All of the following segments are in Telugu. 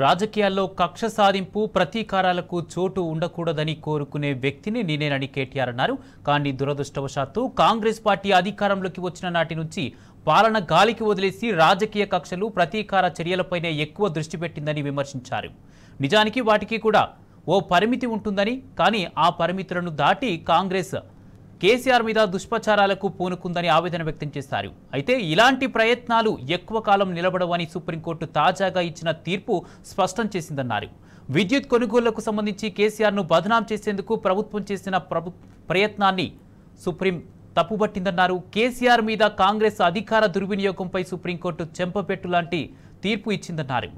రాజకీయాల్లో కక్ష సాధింపు ప్రతీకారాలకు చోటు ఉండకూడదని కోరుకునే వ్యక్తిని నేనేనని కేటీఆర్ అన్నారు. కానీ దురదృష్టవశాత్తు కాంగ్రెస్ పార్టీ అధికారంలోకి వచ్చిన నాటి నుంచి పాలన గాలికి వదిలేసి రాజకీయ కక్షలు ప్రతీకార చర్యలపైనే ఎక్కువ దృష్టి పెట్టిందని విమర్శించారు. నిజానికి వాటికి కూడా ఓ పరిమితి ఉంటుందని, కానీ ఆ పరిమితులను దాటి కాంగ్రెస్ కేసీఆర్ మీద దుష్ప్రచారాలకు పూనుకుందని ఆవేదన వ్యక్తం చేశారు. అయితే ఇలాంటి ప్రయత్నాలు ఎక్కువ కాలం నిలబడవని సుప్రీంకోర్టు తాజాగా ఇచ్చిన తీర్పు స్పష్టం చేసిందన్నారు. విద్యుత్ కొనుగోళ్లకు సంబంధించి కేసీఆర్ను బదనాం చేసేందుకు ప్రభుత్వం చేసిన ప్రయత్నాన్ని సుప్రీం తప్పుబట్టిందన్నారు. కేసీఆర్ మీద కాంగ్రెస్ అధికార దుర్వినియోగంపై సుప్రీంకోర్టు చెంపపెట్టు లాంటి తీర్పు ఇచ్చిందన్నారు.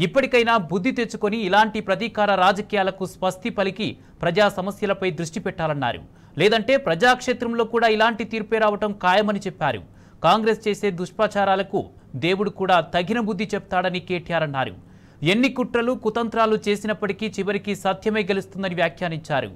ఇప్పటికైనా బుద్ధి తెచ్చుకొని ఇలాంటి ప్రతీకార రాజకీయాలకు స్వస్తి పలికి ప్రజా సమస్యలపై దృష్టి పెట్టాలన్నారు. లేదంటే ప్రజాక్షేత్రంలో కూడా ఇలాంటి తీర్పే రావటం ఖాయమని చెప్పారు. కాంగ్రెస్ చేసే దుష్ప్రచారాలకు దేవుడు కూడా తగిన బుద్ధి చెప్తాడని కేటీఆర్ అన్నారు. ఎన్ని కుట్రలు కుతంత్రాలు చేసినప్పటికీ చివరికి సత్యమే గెలుస్తుందని వ్యాఖ్యానించారు.